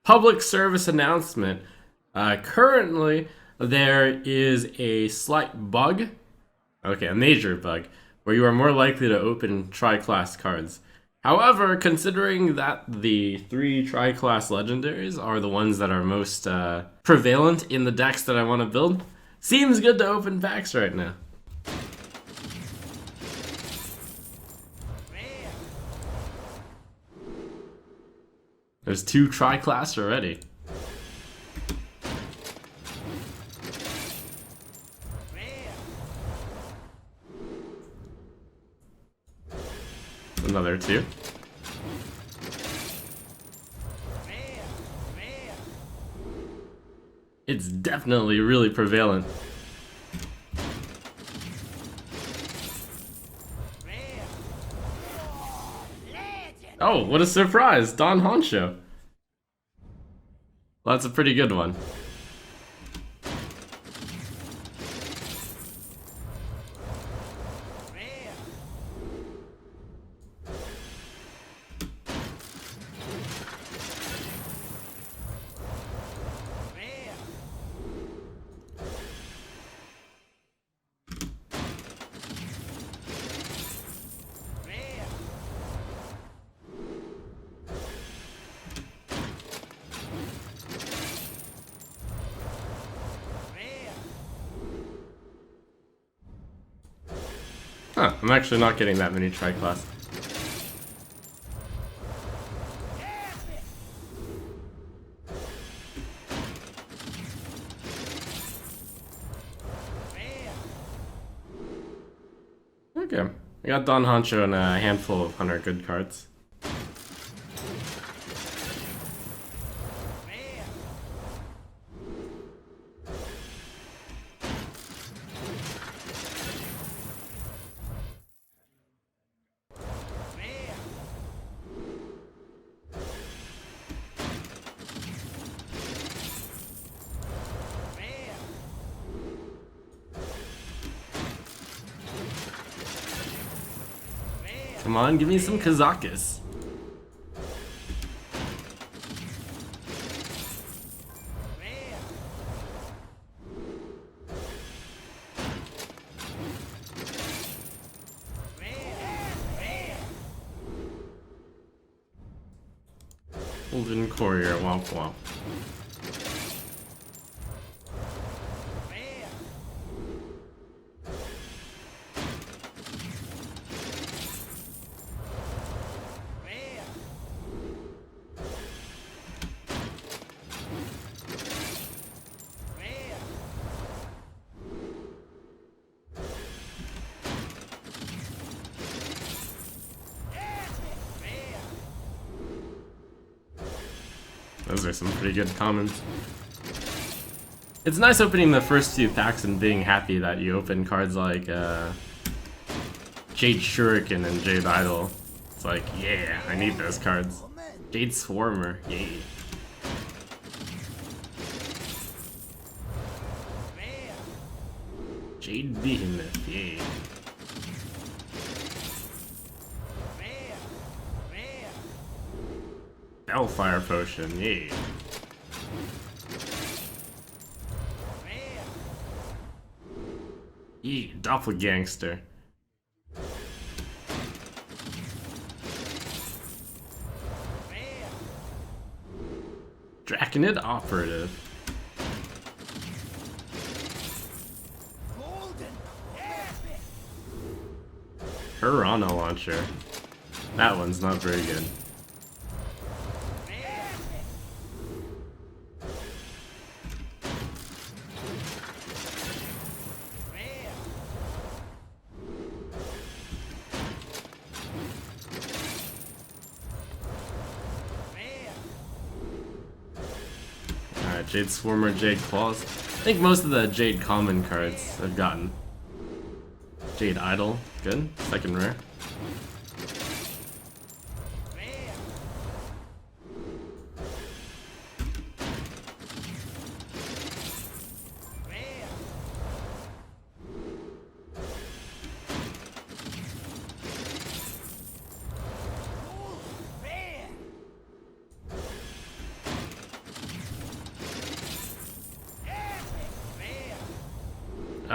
Public service announcement. Currently, there is a slight bug, okay, a major bug, where you are more likely to open tri-class cards. However, considering that the 3 tri-class legendaries are the ones that are most prevalent in the decks that I want to build, seems good to open packs right now. There's 2 tri-class already. Another 2. It's definitely really prevalent. Oh, what a surprise! Don Honcho. Well, that's a pretty good one. Huh, I'm actually not getting that many tri-class. Okay, I got Don Honcho and a handful of 100 good cards. Come on, give me some Kazakus. Golden Courier, womp womp. Those are some pretty good comments. It's nice opening the first few packs and being happy that you open cards like Jade Shuriken and Jade Idol. It's like, yeah, I need those cards. Jade Swarmer, yay. Jade Behemoth, yay. Hellfire Potion, yay. Yee, Doppelgangster. Draconid Operative. Piranha Launcher. That one's not very good. Jade Swarmer, Jade Claws. I think most of the Jade common cards I've gotten. Jade Idol, good. Second rare.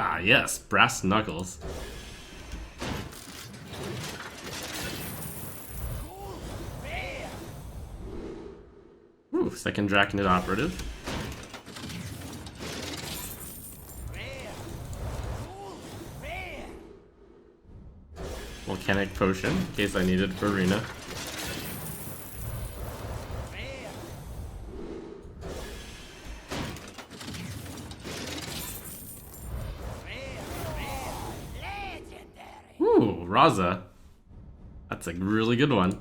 Ah, yes, Brass Knuckles. Ooh, second Draconid Operative. Volcanic Potion, in case I need it for Arena. Ooh, Raza. That's a really good one.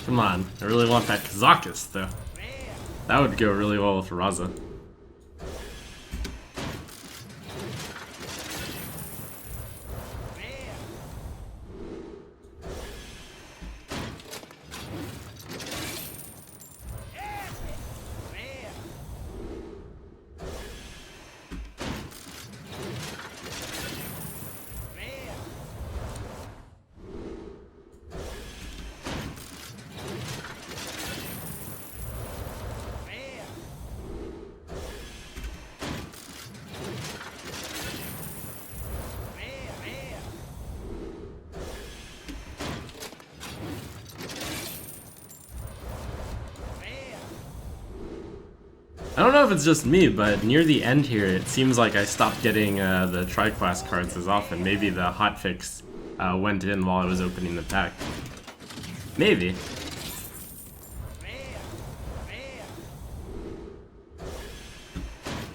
Come on, I really want that Kazakus, though. That would go really well with Raza. I don't know if it's just me, but near the end here, it seems like I stopped getting the tri-class cards as often. Maybe the hotfix went in while I was opening the pack. Maybe.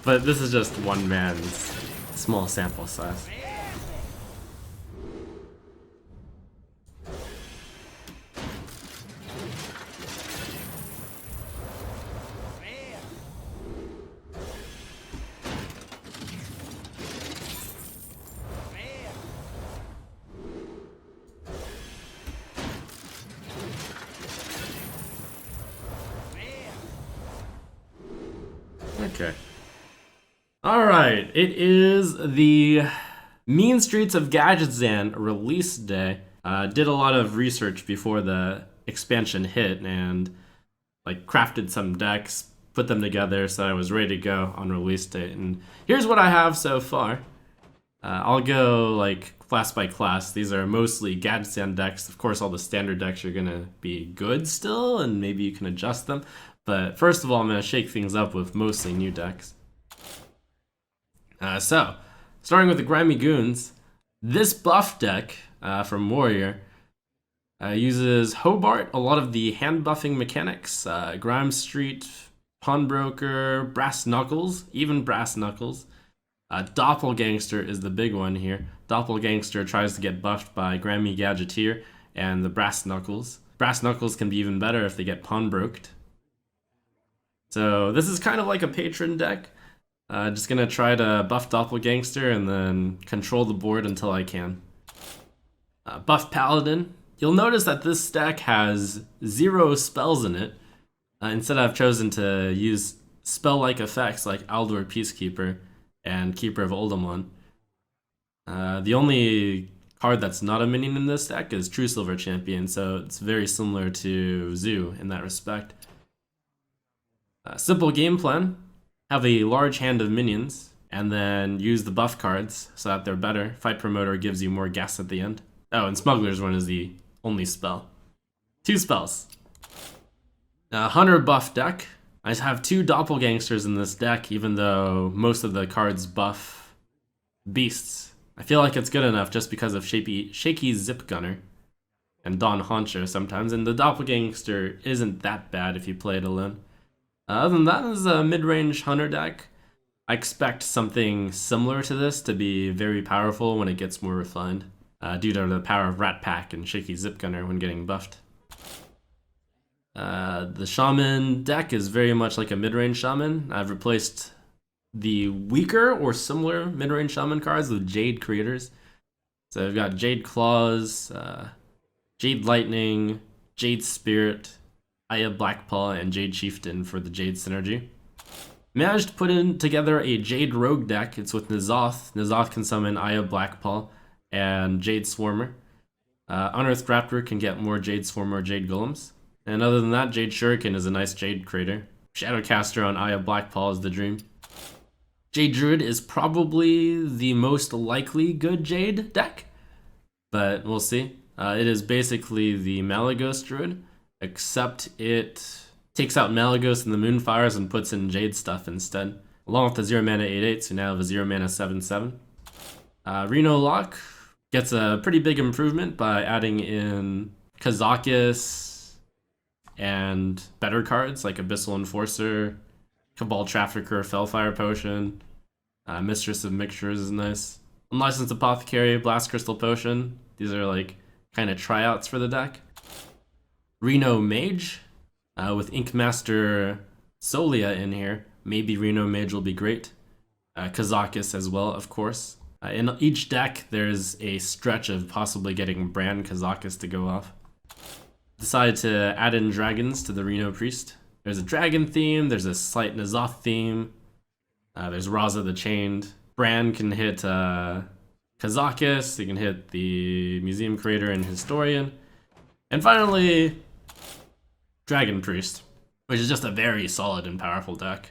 But this is just one man's small sample size. Okay. Alright, it is the Mean Streets of Gadgetzan release day. Did a lot of research before the expansion hit and like crafted some decks, put them together so I was ready to go on release date. And here's what I have so far. I'll go like class by class. These are mostly Gadgetzan decks. Of course, all the standard decks are gonna be good still, and maybe you can adjust them. But first of all, I'm gonna shake things up with mostly new decks. So, starting with the Grimy Goons, this buff deck from Warrior uses Hobart, a lot of the hand buffing mechanics, Grime Street, Pawnbroker, Brass Knuckles, even Brass Knuckles. Doppelgangster is the big one here. Doppelgangster tries to get buffed by Grimy Gadgeteer and the Brass Knuckles. Brass Knuckles can be even better if they get pawnbroked. So this is kind of like a patron deck. Just gonna try to buff Doppelgangster and then control the board until I can. Buff Paladin. You'll notice that this deck has 0 spells in it. Instead, I've chosen to use spell-like effects like Aldor Peacekeeper and Keeper of Oldemon. The only card that's not a minion in this deck is True Silver Champion, so it's very similar to Zoo in that respect. Simple game plan. Have a large hand of minions, and then use the buff cards so that they're better. Fight Promoter gives you more gas at the end. Oh, and Smuggler's Run is the only spell. 2 spells. Hunter buff deck. I have 2 Doppelgangsters in this deck, even though most of the cards buff beasts. I feel like it's good enough just because of Shaky Zip Gunner and Don Honcho sometimes, and the Doppelgangster isn't that bad if you play it alone. Other than that, is a mid-range Hunter deck. I expect something similar to this to be very powerful when it gets more refined, due to the power of Rat Pack and Shaky Zip Gunner when getting buffed. The Shaman deck is very much like a mid-range Shaman. I've replaced the weaker or similar mid-range Shaman cards with Jade Creators. So I've got Jade Claws, Jade Lightning, Jade Spirit, Aya Blackpaw, and Jade Chieftain for the Jade synergy. Managed to put in together a Jade Rogue deck. It's with N'Zoth. N'Zoth can summon Aya Blackpaw and Jade Swarmer. Unearthed Raptor can get more Jade Swarm or Jade Golems. And other than that, Jade Shuriken is a nice Jade Crater. Shadowcaster on Eye of Blackpaw is the dream. Jade Druid is probably the most likely good Jade deck, but we'll see. It is basically the Malygos Druid, except it takes out Malygos and the Moonfires and puts in Jade stuff instead. Along with the 0 mana 8/8, so now have a 0 mana 7/7. Reno Lock gets a pretty big improvement by adding in Kazakis and better cards like Abyssal Enforcer, Cabal Trafficker, Fellfire Potion, Mistress of Mixtures is nice. Unlicensed Apothecary, Blast Crystal Potion. These are like kind of tryouts for the deck. Reno Mage with Inkmaster Solia in here. Maybe Reno Mage will be great. Kazakis as well, of course. In each deck, there's a stretch of possibly getting Brand Kazakis to go off. Decided to add in dragons to the Reno Priest. There's a dragon theme, there's a slight N'Zoth theme, there's Raza the Chained. Brand can hit Kazakis, he can hit the Museum Creator and Historian. And finally, Dragon Priest, which is just a very solid and powerful deck.